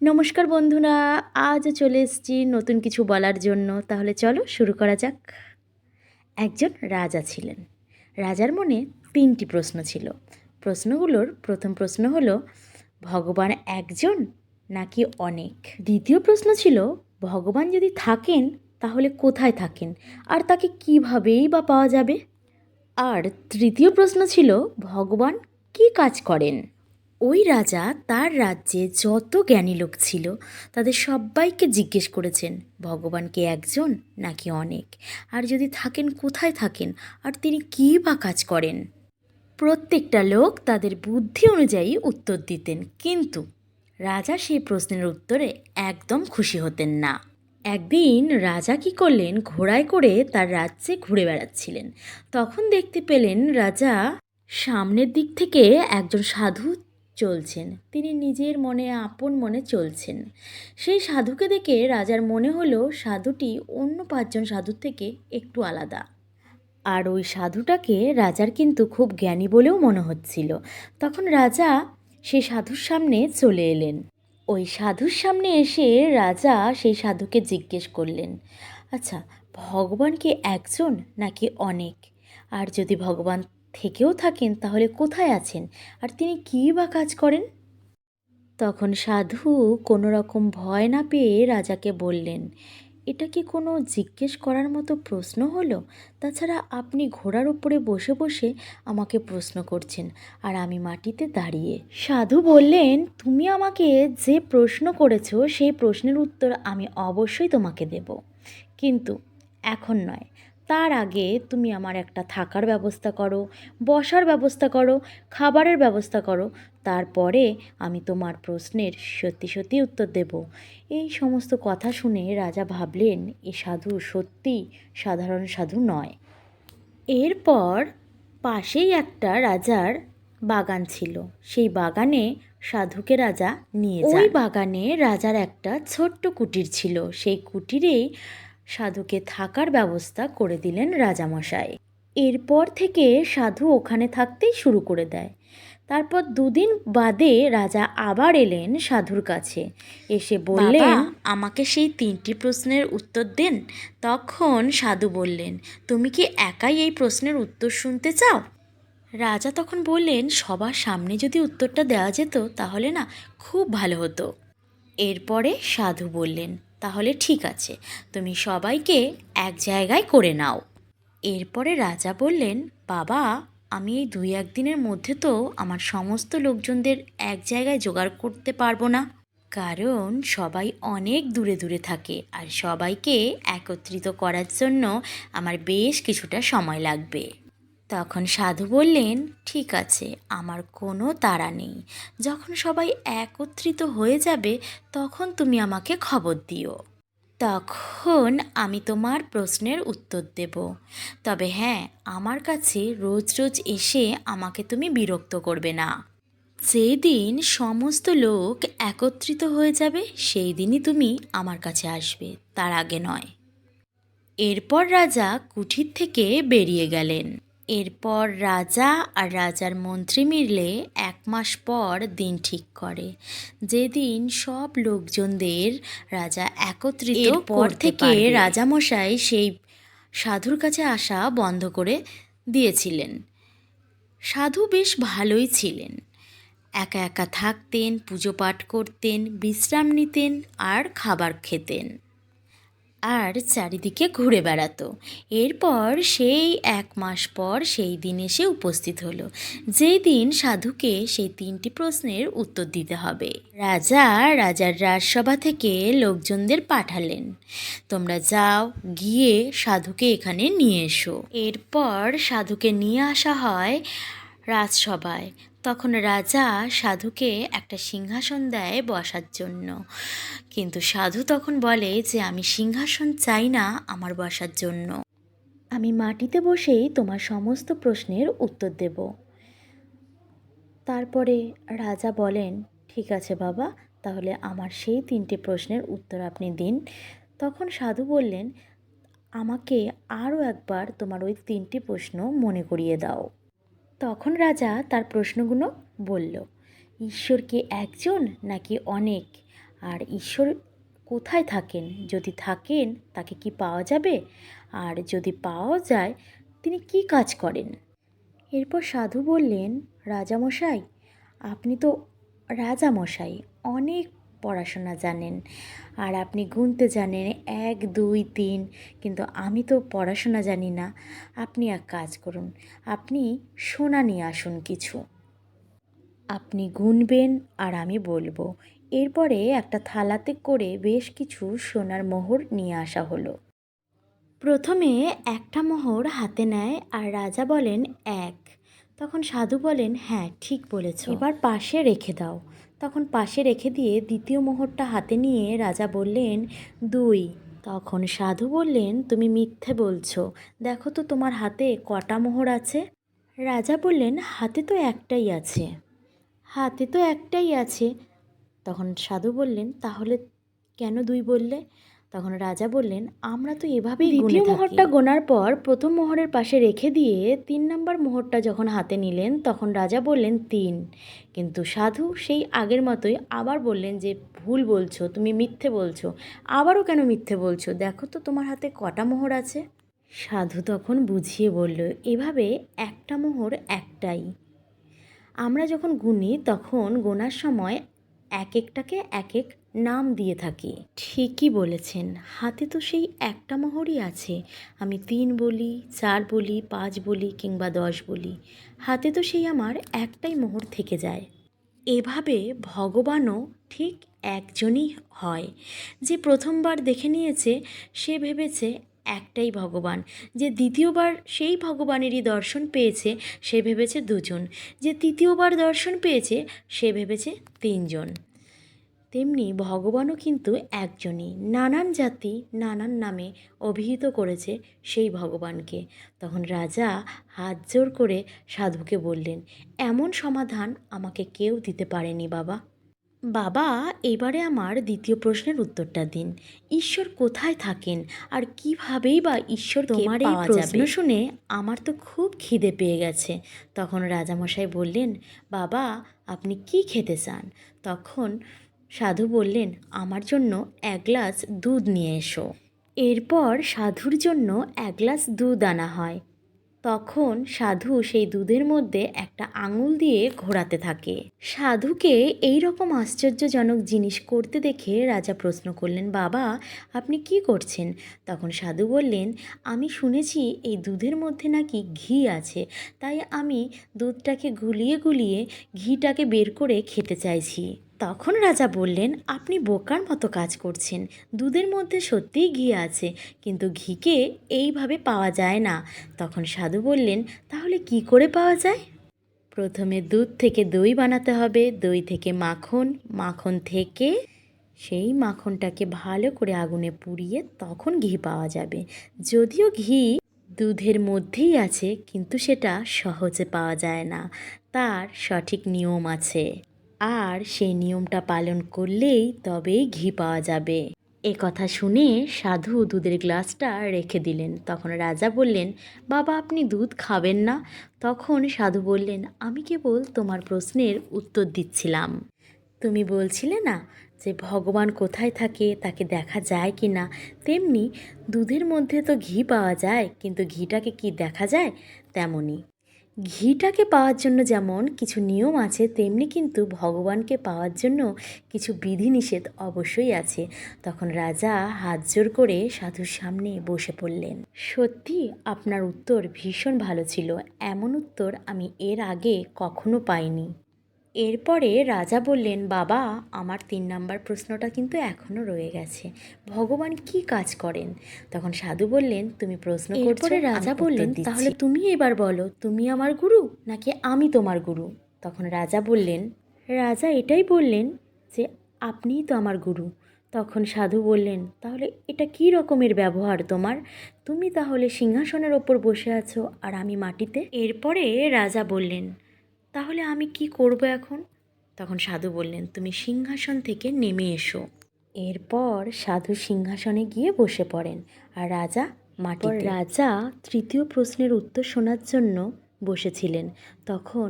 নমস্কার বন্ধুরা, আজ চলে এসেছি নতুন কিছু বলার জন্য। তাহলে চলো শুরু করা যাক। একজন রাজা ছিলেন। রাজার মনে 3টি প্রশ্ন ছিল। প্রশ্নগুলোর প্রথম প্রশ্ন হলো, ভগবান একজন নাকি অনেক? দ্বিতীয় প্রশ্ন ছিল, ভগবান যদি থাকেন তাহলে কোথায় থাকেন আর তাকে কীভাবেই বা পাওয়া যাবে? আর তৃতীয় প্রশ্ন ছিল, ভগবান কী কাজ করেন? ওই রাজা তার রাজ্যে যত জ্ঞানী লোক ছিল তাদের সবাইকে জিজ্ঞেস করেছেন, ভগবান কি একজন নাকি অনেক, আর যদি থাকেন কোথায় থাকেন, আর তিনি কী বা কাজ করেন? প্রত্যেকটা লোক তাদের বুদ্ধি অনুযায়ী উত্তর দিতেন, কিন্তু রাজা সেই প্রশ্নের উত্তরে একদম খুশি হতেন না। একদিন রাজা কী করলেন, ঘোড়ায় করে তার রাজ্যে ঘুরে বেড়াচ্ছিলেন। তখন দেখতে পেলেন রাজা সামনের দিক থেকে একজন সাধু চলছেন। তিনি নিজের মনে আপন মনে চলছেন। সেই সাধুকে দেখে রাজার মনে হলো সাধুটি অন্য 5জন সাধুর থেকে একটু আলাদা। আর ওই সাধুটাকে রাজার কিন্তু খুব জ্ঞানী বলেও মনে হচ্ছিল। তখন রাজা সেই সাধুর সামনে চলে এলেন। ওই সাধুর সামনে এসে রাজা সেই সাধুকে জিজ্ঞেস করলেন, আচ্ছা, ভগবান কি একজন নাকি অনেক? আর যদি ভগবান থেকেও থাকেন তাহলে কোথায় আছেন, আর তিনি কী বা কাজ করেন? তখন সাধু কোনো রকম ভয় না পেয়ে রাজাকে বললেন, এটা কি কোনো জিজ্ঞেস করার মতো প্রশ্ন হলো? তাছাড়া আপনি ঘোড়ার উপরে বসে বসে আমাকে প্রশ্ন করছেন, আর আমি মাটিতে দাঁড়িয়ে। সাধু বললেন, তুমি আমাকে যে প্রশ্ন করেছো সেই প্রশ্নের উত্তর আমি অবশ্যই তোমাকে দেব, কিন্তু এখন নয়। তার আগে তুমি আমার একটা থাকার ব্যবস্থা করো, বসার ব্যবস্থা করো, খাবারের ব্যবস্থা করো। তারপরে আমি তোমার প্রশ্নের সত্যি সত্যি উত্তর দেব। এই সমস্ত কথা শুনে রাজা ভাবলেন, এ সাধু সত্যি সাধারণ সাধু নয়। এরপর পাশেই একটা রাজার বাগান ছিল। সেই বাগানে সাধুকে রাজা নিয়ে যান। ওই বাগানে রাজার একটা ছোট্ট কুটির ছিল। সেই কুটিরেই সাধুকে থাকার ব্যবস্থা করে দিলেন রাজামশাই। এরপর থেকে সাধু ওখানে থাকতেই শুরু করে দেয়। তারপর 2 দিন বাদে রাজা আবার এলেন সাধুর কাছে। এসে বললেন, আমাকে সেই 3টি প্রশ্নের উত্তর দেন। তখন সাধু বললেন, তুমি কি একাই এই প্রশ্নের উত্তর শুনতে চাও? রাজা তখন বললেন, সবার সামনে যদি উত্তরটা দেওয়া যেত তাহলে না খুব ভালো হতো। এরপরে সাধু বললেন, তাহলে ঠিক আছে, তুমি সবাইকে এক জায়গায় করে নাও। এরপরে রাজা বললেন, বাবা, আমি এই 2-1 দিনের মধ্যে তো আমার সমস্ত লোকজনদের এক জায়গায় জোগাড় করতে পারবো না, কারণ সবাই অনেক দূরে দূরে থাকে, আর সবাইকে একত্রিত করার জন্য আমার বেশ কিছুটা সময় লাগবে। তখন সাধু বললেন, ঠিক আছে, আমার কোনো তাড়া নেই। যখন সবাই একত্রিত হয়ে যাবে তখন তুমি আমাকে খবর দিও। তখন আমি তোমার প্রশ্নের উত্তর দেব। তবে হ্যাঁ, আমার কাছে রোজ রোজ এসে আমাকে তুমি বিরক্ত করবে না। যেদিন সমস্ত লোক একত্রিত হয়ে যাবে সেই দিনই তুমি আমার কাছে আসবে, তার আগে নয়। এরপর রাজা কুঠির থেকে বেরিয়ে গেলেন। এরপর রাজা আর রাজার মন্ত্রী মিলে 1 মাস পর দিন ঠিক করে, যেদিন সব লোকজনদের রাজা একত্রিত করতে পারবে। রাজামশাই সেই সাধুর কাছে আসা বন্ধ করে দিয়েছিলেন। সাধু বেশ ভালোই ছিলেন। একা একা থাকতেন, পুজো পাঠ করতেন, বিশ্রাম নিতেন আর খাবার খেতেন, আর চারিদিকে ঘুরে বেড়াতো। এরপর সেই 1 মাস পর সেই দিন এসে উপস্থিত হলো, যেই দিন সাধুকে সেই 3টি প্রশ্নের উত্তর দিতে হবে। রাজার রাজসভা থেকে লোকজনদের পাঠালেন, তোমরা যাও, গিয়ে সাধুকে এখানে নিয়ে এসো। এরপর সাধুকে নিয়ে আসা হয় রাজসভায়। তখন রাজা সাধুকে একটা সিংহাসন দেয় বসার জন্য, কিন্তু সাধু তখন বলে যে আমি সিংহাসন চাই না আমার বসার জন্য, আমি মাটিতে বসেই তোমার সমস্ত প্রশ্নের উত্তর দেব। তারপরে রাজা বলেন, ঠিক আছে বাবা, তাহলে আমার সেই 3টে প্রশ্নের উত্তর আপনি দিন। তখন সাধু বললেন, আমাকে আরও একবার তোমার ওই 3টি প্রশ্ন মনে করিয়ে দাও। তখন রাজা তার প্রশ্নগুলো বলল, ঈশ্বর কি একজন নাকি অনেক? আর ঈশ্বর কোথায় থাকেন, যদি থাকেন তাকে কি পাওয়া যাবে, আর যদি পাওয়া যায় তিনি কি কাজ করেন? এরপর সাধু বললেন, রাজামশাই, আপনি তো রাজামশাই, অনেক পড়াশোনা জানেন, আর আপনি গুনতে জানেন 1 2 3, কিন্তু আমি তো পড়াশোনা জানি না। আপনি এক কাজ করুন, আপনি সোনা নিয়ে আসুন কিছু, আপনি গুনবেন আর আমি বলবো। এরপরে একটা থালাতে করে বেশ কিছু সোনার মোহর নিয়ে আসা হলো। প্রথমে একটা মোহর হাতে নেয় আর রাজা বলেন 1। তখন সাধু বলেন, হ্যাঁ ঠিক বলেছ, এবার পাশে রেখে দাও। তখন পাশে রেখে দিয়ে দ্বিতীয় মোহরটা হাতে নিয়ে রাজা বললেন 2। তখন সাধু বললেন, তুমি মিথ্যে বলছো, দেখো তো তোমার হাতে কটা মোহর আছে? রাজা বললেন, হাতে তো একটাই আছে। হাতে তো একটাই আছে। তখন সাধু বললেন, তাহলে কেন 2 বললে? তখন রাজা বললেন, আমরা তো এভাবেই গুনে থাকি। দ্বিতীয় মোহরটা গোনার পর প্রথম মোহরের পাশে রেখে দিয়ে 3 নম্বর মোহরটা যখন হাতে নিলেন তখন রাজা বললেন 3, কিন্তু সাধু সেই আগের মতোই আবার বললেন যে ভুল বলছো, তুমি মিথ্যে বলছো। আবারও কেন মিথ্যে বলছো, দেখো তো তোমার হাতে কটা মোহর আছে? সাধু তখন বুঝিয়ে বলল, এভাবে একটা মোহর একটাই। আমরা যখন গুনি তখন গোনার সময় এক একটাকে এক এক নাম দিয়ে থাকি। ঠিকই বলেছেন, হাতে তো সেই একটা মোহরই আছে। আমি 3 বলি, 4 বলি, 5 বলি কিংবা 10 বলি, হাতে তো সেই আমার একটাই মোহর থেকে যায়। এভাবে ভগবানও ঠিক একজনই হয়। যে প্রথমবার দেখে নিয়েছে সে ভেবেছে একটাই ভগবান, যে দ্বিতীয়বার সেই ভগবানেরই দর্শন পেয়েছে সে ভেবেছে 2 জন, যে তৃতীয়বার দর্শন পেয়েছে সে ভেবেছে 3 জন। তেমনি ভগবানও কিন্তু একজনই, নানান জাতি নানান নামে অভিহিত করেছে সেই ভগবানকে। তখন রাজা হাত জোর করে সাধুকে বললেন, এমন সমাধান আমাকে কেউ দিতে পারেনি বাবা। বাবা, এবারে আমার দ্বিতীয় প্রশ্নের উত্তরটা দিন। ঈশ্বর কোথায় থাকেন আর কীভাবেই বা ঈশ্বরকে পাওয়া যাবে? তোমার এই প্রশ্ন শুনে আমার তো খুব খিদে পেয়ে গেছে। তখন রাজামশাই বললেন, বাবা আপনি কি খেতে চান? তখন সাধু বললেন, আমার জন্য 1 গ্লাস দুধ নিয়ে এসো। এরপর সাধুর জন্য 1 গ্লাস দুধ আনা হয়। তখন সাধু সেই দুধের মধ্যে একটা আঙুল দিয়ে ঘোরাতে থাকে। সাধুকে এই রকম আশ্চর্যজনক জিনিস করতে দেখে রাজা প্রশ্ন করলেন, বাবা আপনি কি করছেন? তখন সাধু বললেন, আমি শুনেছি এই দুধের মধ্যে নাকি ঘি আছে, তাই আমি দুধটাকে গুলিয়ে গুলিয়ে ঘিটাকে বের করে খেতে চাইছি। তখন রাজা বললেন, আপনি বোকার মতো কাজ করছেন। দুধের মধ্যে সত্যিই ঘি আছে, কিন্তু ঘিকে এইভাবে পাওয়া যায় না। তখন সাধু বললেন, তাহলে কি করে পাওয়া যায়? প্রথমে দুধ থেকে দই বানাতে হবে, দই থেকে মাখন, মাখন থেকে সেই মাখনটাকে ভালো করে আগুনে পুড়িয়ে তখন ঘি পাওয়া যাবে। যদিও ঘি দুধের মধ্যেই আছে, কিন্তু সেটা সহজে পাওয়া যায় না, তার সঠিক নিয়ম আছে, আর সেই নিয়মটা পালন করলেই তবেই ঘি পাওয়া যাবে। এ কথা শুনে সাধু দুধের গ্লাসটা রেখে দিলেন। তখন রাজা বললেন, বাবা আপনি দুধ খাবেন না? তখন সাধু বললেন, আমি কেবল তোমার প্রশ্নের উত্তর দিচ্ছিলাম। তুমি বলছিলে না যে ভগবান কোথায় থাকে, তাকে দেখা যায় কি না, তেমনি দুধের মধ্যে তো ঘি পাওয়া যায়, কিন্তু ঘিটাকে কি দেখা যায়? তেমনই ঘিটাকে পাওয়ার জন্য যেমন কিছু নিয়ম আছে, তেমনি কিন্তু ভগবানকে পাওয়ার জন্য কিছু বিধিনিষেধ অবশ্যই আছে। তখন রাজা হাত জোর করে সাধুর সামনে বসে পড়লেন। সত্যি আপনার উত্তর ভীষণ ভালো ছিল, এমন উত্তর আমি এর আগে কখনো পাইনি। এরপরে রাজা বললেন, বাবা আমার 3 নাম্বার প্রশ্নটা কিন্তু এখনও রয়ে গেছে, ভগবান কি কাজ করেন? তখন সাধু বললেন, তুমি প্রশ্ন করছো। এরপরে রাজা বললেন, তাহলে তুমি এবার বলো, তুমি আমার গুরু নাকি আমি তোমার গুরু? তখন রাজা বললেন, রাজা এটাই বললেন যে আপনিই তো আমার গুরু। তখন সাধু বললেন, তাহলে এটা কী রকমের ব্যবহার তোমার? তুমি তাহলে সিংহাসনের ওপর বসে আছো আর আমি মাটিতে? এরপরে রাজা বললেন, তাহলে আমি কি করব এখন? তখন সাধু বললেন, তুমি সিংহাসন থেকে নেমে এসো। এরপর সাধু সিংহাসনে গিয়ে বসে পড়েন আর রাজা মাটিতে। রাজা তৃতীয় প্রশ্নের উত্তর শোনার জন্য বসেছিলেন। তখন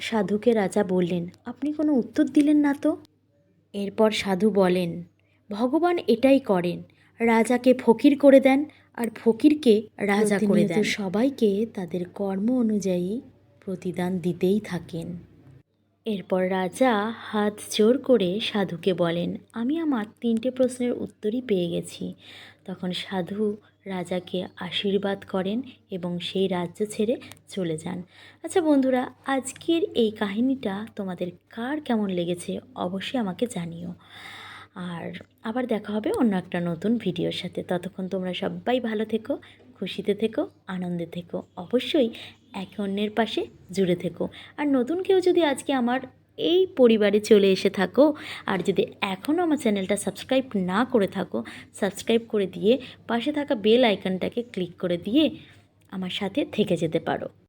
সাধুকে রাজা বললেন, আপনি কোনো উত্তর দিলেন না তো? এরপর সাধু বলেন, ভগবান এটাই করেন, রাজাকে ফকির করে দেন আর ফকিরকে রাজা করে দেন। সবাইকে তাদের কর্ম অনুযায়ী প্রতিদান দিতেই থাকেন। এরপর রাজা হাত জোর করে সাধুকে বলেন, আমি আমার 3টে প্রশ্নের উত্তরই পেয়ে গেছি। তখন সাধু রাজাকে আশীর্বাদ করেন এবং সেই রাজ্য ছেড়ে চলে যান। আচ্ছা বন্ধুরা, আজকের এই কাহিনীটা তোমাদের কার কেমন লেগেছে অবশ্যই আমাকে জানিও। আর আবার দেখা হবে অন্য একটা নতুন ভিডিওর সাথে। ততক্ষণ তোমরা সবাই ভালো থেকো, খুশিতে থেকো, আনন্দে থেকো, অবশ্যই একে অন্যের পাশে জুড়ে থেকো। আর নতুন কেউ যদি আজকে আমার এই পরিবারে চলে এসে থাকো আর যদি এখনও আমার চ্যানেলটা সাবস্ক্রাইব না করে থাকো, সাবস্ক্রাইব করে দিয়ে পাশে থাকা বেল আইকনটাকে ক্লিক করে দিয়ে আমার সাথে থেকে যেতে পারো।